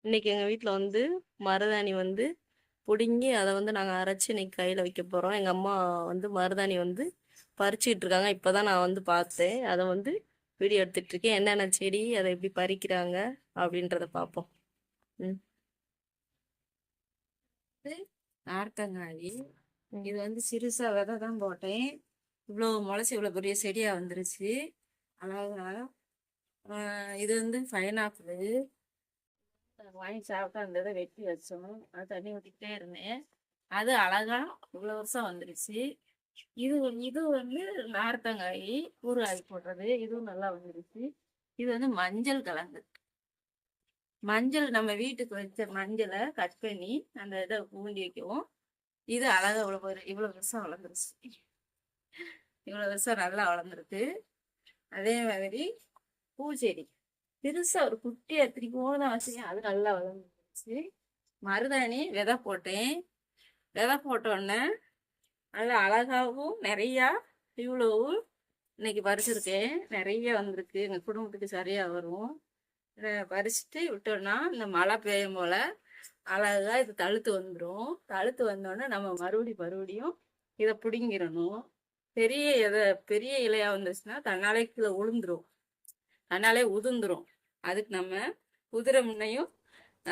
இன்னைக்கு எங்கள் வீட்டில் வந்து மருதாணி வந்து பிடுங்கி அதை வந்து நாங்கள் அரைச்சி இன்னைக்கு கையில் வைக்க போகிறோம். எங்கள் அம்மா வந்து மருதாணி வந்து பறிச்சுக்கிட்டு இருக்காங்க. இப்போ தான் நான் வந்து பார்த்தேன். அதை வந்து வீடியோ எடுத்துட்டு இருக்கேன். என்னென்ன செடி அதை எப்படி பறிக்கிறாங்க அப்படின்றத பார்ப்போம். ம் இது நார்த்தங்காய். ம் இது வந்து சிறுசா விதை தான் போட்டேன். இவ்வளோ முளைச்சி இவ்வளோ பெரிய செடியா வந்துருச்சு. அழகா இது வந்து பைனாப்பிள் வாங்கி சாப்பிட்டா அந்த இதை வெட்டி வச்சோம். அது தண்ணி ஊற்றிக்கிட்டே இருந்தேன். அது அழகா இவ்வளோ வருஷம் வந்துருச்சு. இது இது வந்து நார்த்தங்காய் ஊறுகாய் போடுறது. இதுவும் நல்லா வந்துருச்சு. இது வந்து மஞ்சள் கலந்து மஞ்சள் நம்ம வீட்டுக்கு வச்ச மஞ்சளை கட் பண்ணி அந்த இதை ஊண்டி வைக்கவும். இது அழகா இவ்வளவு வருஷம் வளர்ந்துருச்சு. இவ்வளவு வருஷம் நல்லா வளர்ந்துருக்கு. அதே மாதிரி பூச்செடி பெருசா ஒரு குட்டியா திருப்பி தான் வச்சேன். அது நல்லா வளர்ந்துருச்சு. மருதாணி விதை போட்டேன். விதை போட்டோடனே நல்லா அழகாவும் நிறையா இவ்வளவு இன்னைக்கு பறிச்சிருக்கேன். நிறைய வந்திருக்கு. எங்க குடும்பத்துக்கு சரியா வரும். இதை பறிச்சுட்டு விட்டோம்னா இந்த மழை பெய்யும் போல அழகா இது தழுத்து வந்துடும். தழுத்து வந்தோடனே நம்ம மறுபடியும் இதை பிடுங்கிடணும். பெரிய இலையா வந்துச்சுன்னா தன்னாலே கீழே உளுந்துரும், தன்னாலே உதிர்ந்துரும். அதுக்கு நம்ம உதிர முன்னையும்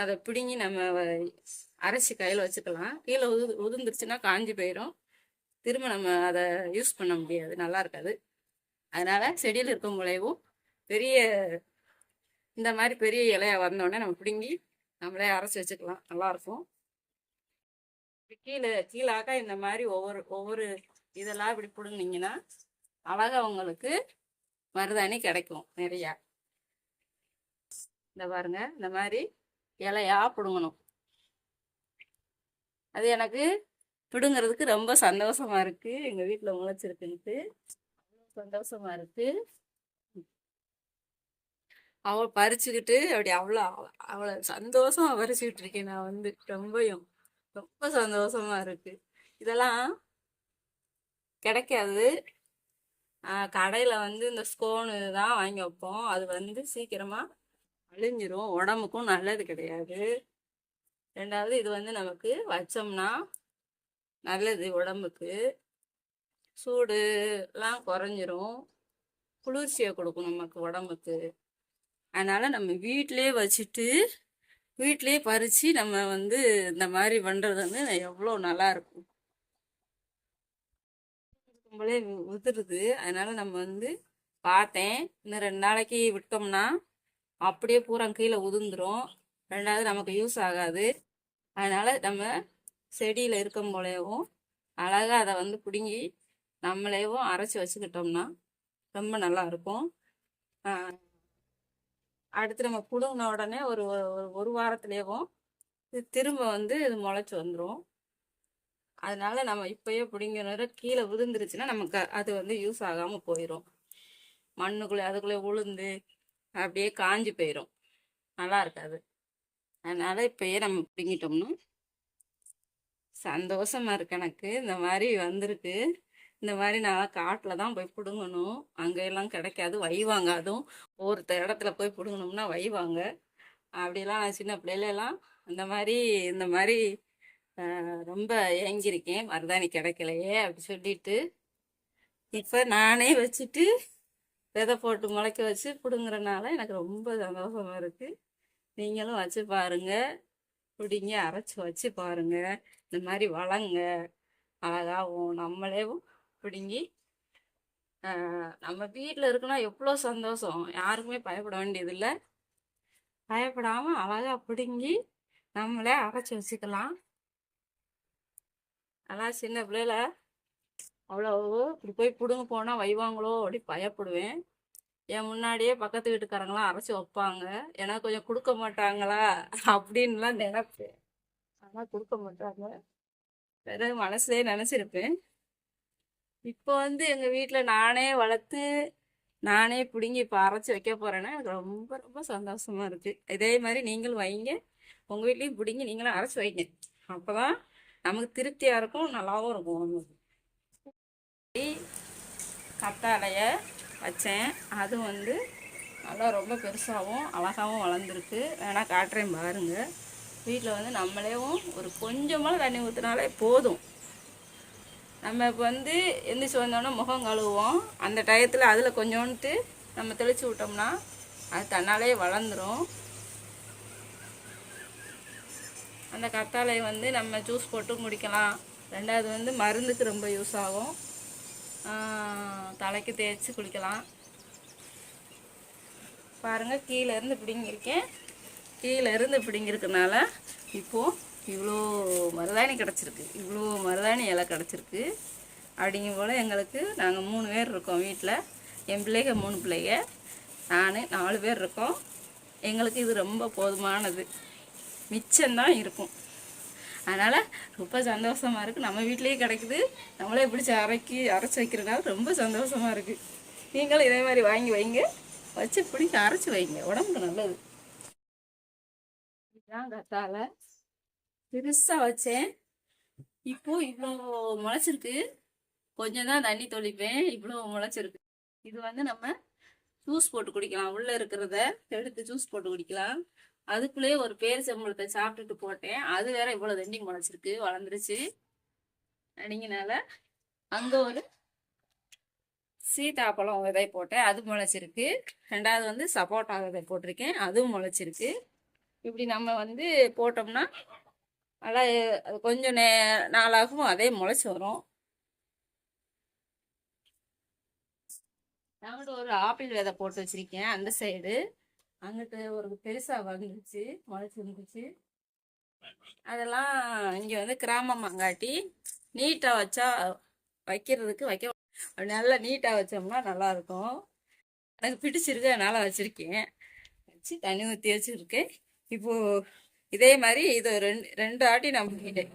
அதை பிடுங்கி நம்ம அரைச்சி கையில் வச்சுக்கலாம். கீழே உதிர்ந்துருச்சுன்னா காஞ்சி போயிடும். திரும்ப நம்ம அதை யூஸ் பண்ண முடியாது, நல்லா இருக்காது. அதனால செடியில் இருக்கும் முளைவும் பெரிய இந்த மாதிரி பெரிய இலையா வந்தோடனே நம்ம பிடுங்கி நம்மளே அரைச்சி வச்சுக்கலாம், நல்லாயிருக்கும். கீழாக இந்த மாதிரி ஒவ்வொரு ஒவ்வொரு இதெல்லாம் இப்படி பிடுங்கினீங்கன்னா அழகா உங்களுக்கு மருதாணி கிடைக்கும் நிறையா. இந்த பாருங்க, இந்த மாதிரி இலையா பிடுங்கணும். அது எனக்கு பிடுங்கிறதுக்கு ரொம்ப சந்தோஷமா இருக்கு. எங்க வீட்டில் முளைச்சிருக்குன்ட்டு சந்தோஷமா இருக்கு. அவள் பறிச்சுக்கிட்டு அப்படி அவ்வளோ சந்தோஷமா பறிச்சுக்கிட்டு இருக்கேன். நான் வந்து ரொம்ப சந்தோஷமா இருக்கு. இதெல்லாம் கிடைக்காது. கடையில் வந்து இந்த ஸ்கோனு தான் வாங்கி வைப்போம். அது வந்து சீக்கிரமா அழிஞ்சிரும், உடம்புக்கும் நல்லது கிடையாது. ரெண்டாவது இது வந்து நமக்கு வச்சோம்னா நல்லது, உடம்புக்கு சூடு எல்லாம் குறைஞ்சிரும், குளிர்ச்சியை கொடுக்கும் நமக்கு உடம்புக்கு. அதனால நம்ம வீட்டிலே வச்சுட்டு வீட்டிலே பறித்து நம்ம வந்து இந்த மாதிரி பண்ணுறது வந்து எவ்வளோ நல்லா இருக்கும். நம்மளே உதிருது. அதனால நம்ம வந்து பார்த்தேன், இன்னும் 2 நாளைக்கு விட்டோம்னா அப்படியே பூரா கீழே உதிர்ந்துரும். ரெண்டாவது நமக்கு யூஸ் ஆகாது. அதனால நம்ம செடியில் இருக்கும் போலேவும் அழகாக அதை வந்து பிடுங்கி நம்மளேவும் அரைச்சி வச்சுக்கிட்டோம்னா ரொம்ப நல்லா இருக்கும். அடுத்து நம்ம புடுங்கின உடனே ஒரு வாரத்துலேயும் திரும்ப வந்து இது முளைச்சி வந்துடும். அதனால நம்ம இப்பயே பிடிங்கிற கீழே விழுந்துருச்சுன்னா நமக்கு அது வந்து யூஸ் ஆகாமல் போயிடும். மண்ணுக்குள்ளே அதுக்குள்ளே உளுந்து அப்படியே காஞ்சி போயிடும், நல்லா இருக்காது. அதனால இப்பயே நம்ம பிடிங்கிட்டோம்னா சந்தோஷமா இருக்கு. எனக்கு இந்த மாதிரி வந்திருக்கு. இந்த மாதிரி நான் காட்டில் தான் போய் பிடுங்கணும். அங்கெல்லாம் கிடைக்காது, வைவாங்க. அதுவும் ஒருத்த இடத்துல போய் பிடுங்கணும்னா வைவாங்க. அப்படிலாம் நான் சின்ன பிள்ளைலாம் இந்த மாதிரி ரொம்ப ஏங்கியிருக்கேன். மருதாணி கிடைக்கலையே அப்படி சொல்லிட்டு இப்போ நானே வச்சுட்டு விதை போட்டு முளைக்க வச்சு பிடுங்குறனால எனக்கு ரொம்ப சந்தோஷமா இருக்கு. நீங்களும் வச்சு பாருங்க, பிடிங்க அரைச்சி வச்சு பாருங்க. இந்த மாதிரி வளங்க, அழகாகவும் நம்மளேவும் பிடுங்கி நம்ம வீட்டில் இருக்கணும். எவ்வளோ சந்தோஷம். யாருக்குமே பயப்பட வேண்டியதில்லை. பயப்படாமல் அழகாக பிடுங்கி நம்மளே அரைச்சி வச்சுக்கலாம். நல்லா சின்ன பிள்ளைல அவ்வளோ இப்படி போய் பிடுங்க போனால் வைவாங்களோ அப்படி பயப்படுவேன். என் முன்னாடியே பக்கத்து வீட்டுக்காரங்களாம் அரைச்சி வைப்பாங்க. ஏன்னா கொஞ்சம் கொடுக்க மாட்டாங்களா அப்படின்லாம் நினைப்பேன். ஆனால் கொடுக்க மாட்டாங்க. வேற மனசுலேயே நினச்சிருப்பேன். இப்போ வந்து எங்கள் வீட்டில் நானே வளர்த்து நானே பிடுங்கி இப்போ அரைச்சி வைக்க போகிறேன்னா எனக்கு ரொம்ப ரொம்ப சந்தோஷமாக இருக்குது. இதே மாதிரி நீங்களும் வைங்க. உங்கள் வீட்லேயும் பிடுங்கி நீங்களும் அரைச்சி வைங்க. அப்போ தான் நமக்கு திருப்தியாக இருக்கும், நல்லாவும் இருக்கும். கத்தாழைய வச்சேன். அது வந்து நல்லா ரொம்ப பெருசாகவும் அழகாகவும் வளர்ந்துருக்கு. வேணால் காட்டுறேன் பாருங்க. வீட்டில் வந்து நம்மளேவும் ஒரு கொஞ்சமாக தண்ணி ஊற்றினாலே போதும். நம்ம இப்போ வந்து எந்திரிச்சு வந்தோடனே முகம் கழுவுவோம். அந்த டயத்தில் அதில் கொஞ்சோன்ட்டு நம்ம தெளித்து விட்டோம்னா அது தன்னாலே வளர்ந்துடும். அந்த கத்தாழை வந்து நம்ம ஜூஸ் போட்டு குடிக்கலாம். ரெண்டாவது வந்து மருந்துக்கு ரொம்ப யூஸ் ஆகும். தலைக்கு தேய்ச்சி குளிக்கலாம். பாருங்கள், கீழேருந்து பிடிங்கிருக்கேன். கீழேருந்து பிடிங்கிருக்கனால இப்போது இவ்வளோ மருதாணி கிடச்சிருக்கு. இவ்வளோ மருதாணி இலை கிடச்சிருக்கு. அப்படிங்கும் போல் எங்களுக்கு நாங்கள் 3 பேர் இருக்கோம் வீட்டில். என் பிள்ளைங்க 3 பிள்ளைங்க, நான் 4 பேர் இருக்கோம். எங்களுக்கு இது ரொம்ப போதுமானது. மிச்சம்தான் இருக்கும். அதனால் ரொம்ப சந்தோஷமாக இருக்குது. நம்ம வீட்டிலேயே கிடைக்குது. நம்மளே பிடிச்சி அரைச்சி வைக்கிறதுனால ரொம்ப சந்தோஷமாக இருக்குது. நீங்களும் இதே மாதிரி வாங்கி வைங்க, வச்சு பிடிச்சி அரைச்சி வைங்க, உடம்புக்கு நல்லது. இதுதான் கத்தாழை. பெருசாக வச்சேன். இப்போது இவ்வளோ முளைச்சிருக்கு. கொஞ்சம் தான் தண்ணி தொளிப்பேன், இவ்வளோ முளைச்சிருக்கு. இது வந்து நம்ம ஜூஸ் போட்டு குடிக்கலாம். உள்ளே இருக்கிறத எடுத்து ஜூஸ் போட்டு குடிக்கலாம். அதுக்குள்ளேயே ஒரு பேரிச்சம்பழத்தை சாப்பிட்டுட்டு போட்டேன். அது வேற இவ்வளோ தண்ணி முளைச்சிருக்கு, வளர்ந்துருச்சு. அப்படிங்கனால அங்கே ஒரு சீத்தாப்பழம் விதை போட்டேன், அது முளைச்சிருக்கு. ரெண்டாவது வந்து சப்போட்டா விதை போட்டிருக்கேன், அதுவும் முளைச்சிருக்கு. இப்படி நம்ம வந்து போட்டோம்னா நல்லா அது கொஞ்சம் நாளாகும், அதே முளைச்சி வரும். அங்கிட்ட ஒரு ஆப்பிள் விதை போட்டு வச்சிருக்கேன், அந்த சைடு. அங்கிட்டு ஒரு பெருசாக வந்துருச்சு, முளைச்சி வந்துருச்சு. அதெல்லாம் இங்கே வந்து கிராமமாங்காட்டி நீட்டாக வச்சா வைக்கிறதுக்கு நல்லா நீட்டாக வச்சோம்னா நல்லாயிருக்கும். எனக்கு பிடிச்சிருக்கு, அதனால் வச்சுருக்கேன். வச்சு தண்ணி ஊற்றி வச்சுருக்கேன். இப்போது இதே மாதிரி இது ரெண்டு ஆட்டி நான் பிடிக்கிட்டேன்.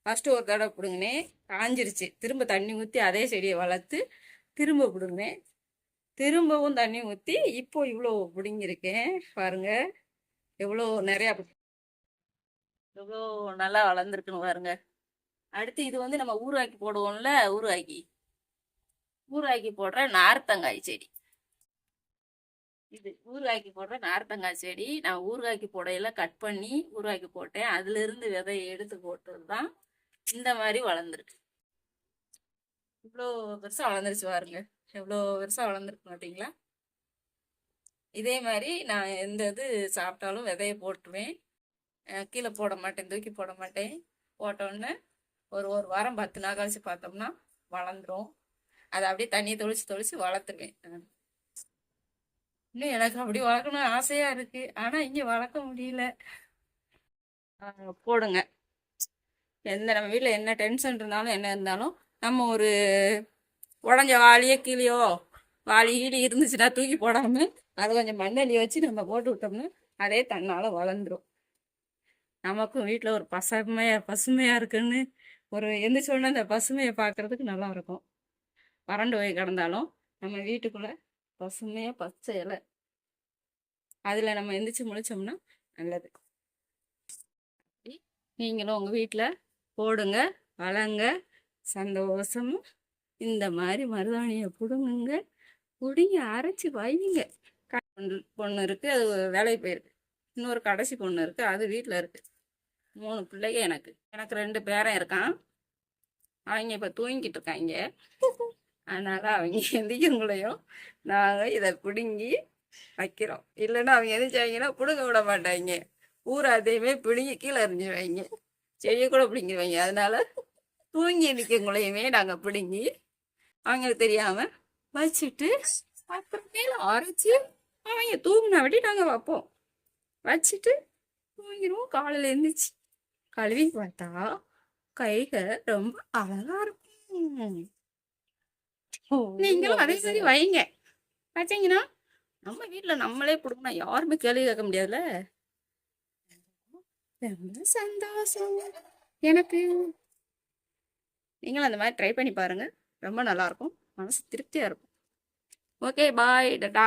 ஃபஸ்ட்டு ஒரு தடவை பிடுங்கினேன், காஞ்சிருச்சு. திரும்ப தண்ணி ஊற்றி அதே செடியை வளர்த்து திரும்ப பிடுங்கினேன். திரும்பவும் தண்ணி ஊற்றி இப்போ இவ்வளோ பிடுங்கியிருக்கேன். பாருங்க எவ்வளோ நிறையா, எவ்வளோ நல்லா வளர்ந்துருக்குன்னு பாருங்க. அடுத்து இது வந்து நம்ம ஊறுகாய்க்கு போடுவோம்ல, ஊறுகாய்க்கு போடுற நார்த்தங்காய் செடி. இது ஊறுகாய்க்கு போடுற நார்த்தங்காய் செடி. நான் ஊறுகாய்க்கு போடையில கட் பண்ணி ஊறுகாய்க்கு போட்டேன். அதுலேருந்து விதையை எடுத்து போட்டது தான் இந்த மாதிரி வளர்ந்துருக்கு. இவ்வளோ பெருசாக வளர்ந்துருச்சு பாருங்க. எவ்வளோ பெருசாக வளர்ந்துருக்கு பார்த்தீங்களா? இதே மாதிரி நான் எந்த இது சாப்பிட்டாலும் விதையை போட்டுருவேன். கீழே போட மாட்டேன், தூக்கி போட மாட்டேன். போட்டோன்னே ஒரு வாரம் 10 நாள் கழிச்சு பார்த்தோம்னா வளர்ந்துடும். அதை அப்படியே தண்ணியை தொளிச்சு வளர்த்துருவேன். இன்னும் எனக்கு அப்படி வளர்க்கணும் ஆசையாக இருக்குது, ஆனால் இங்கே வளர்க்க முடியல. போடுங்க. நம்ம வீட்டில் என்ன டென்ஷன் இருந்தாலும் என்ன இருந்தாலும் நம்ம ஒரு உடஞ்ச வாளியோ கீழேயோ வாளி கீழே இருந்துச்சுன்னா தூக்கி போடாமல் அதை கொஞ்சம் மண்ணெண்ணி வச்சு நம்ம போட்டு விட்டோம்னா அதே தன்னால் வளர்ந்துடும். நமக்கும் வீட்டில் ஒரு பசுமையாக இருக்குன்னு ஒரு எந்திரிச்சோடனே அந்த பசுமையை பார்க்குறதுக்கு நல்லா இருக்கும். வறண்டு போய் கிடந்தாலும் நம்ம வீட்டுக்குள்ளே பசுமையாக பச்சை இலை, அதில் நம்ம எந்திரிச்சு முழிச்சோம்னா நல்லது. நீங்களும் உங்கள் வீட்டில் போடுங்க, வளங்க, சந்தோஷமும் இந்த மாதிரி மருதாணியை பிடுங்குங்க, பிடிங்க, அரைச்சி வைங்க. பொண்ணு இருக்குது, அது வேலைக்கு போயிருக்கு. இன்னொரு கடைசி பொண்ணு இருக்குது, அது வீட்டில் இருக்குது. 3 பிள்ளைங்க எனக்கு 2 பேரன் இருக்கான். அவங்க இப்போ தூங்கிட்டு இருக்காங்க. அதனால் அவங்க எந்திரிக்கிறவங்களையும் நாங்கள் இதை பிடுங்கி வைக்கிறோம். இல்லைன்னா அவங்க எந்திரிச்சாங்கன்னா பிடுங்க விட மாட்டாங்க. ஊராத்தையுமே பிடுங்கி கீழே எறிஞ்சிடுவாங்க, செடியை கூட பிடிங்கிடுவாங்க. அதனால தூங்கி நிற்கவங்களையுமே நாங்கள் பிடுங்கி அவங்களுக்கு தெரியாமல் வச்சுட்டு அப்புறமேல அரைச்சி அவங்க தூங்கினா விட்டு நாங்கள் வைப்போம். வச்சுட்டு தூங்கிடுவோம். காலையில் எழுந்திரிச்சு கழுவி பார்த்தா கைகள் ரொம்ப அழகா இருக்கும். நீங்களும் அதே மாதிரி வைங்க. வச்சீங்கன்னா நம்ம வீட்டில் நம்மளே பிடுங்கினா யாருமே கேள்வி கேட்க முடியாதுல்ல. ரொம்ப சந்தோஷம் எனக்கு. நீங்களும் அந்த மாதிரி ட்ரை பண்ணி பாருங்க, ரொம்ப நல்லா இருக்கும், மனசு திருப்தியா இருக்கும். ஓகே, பாய், டாடா.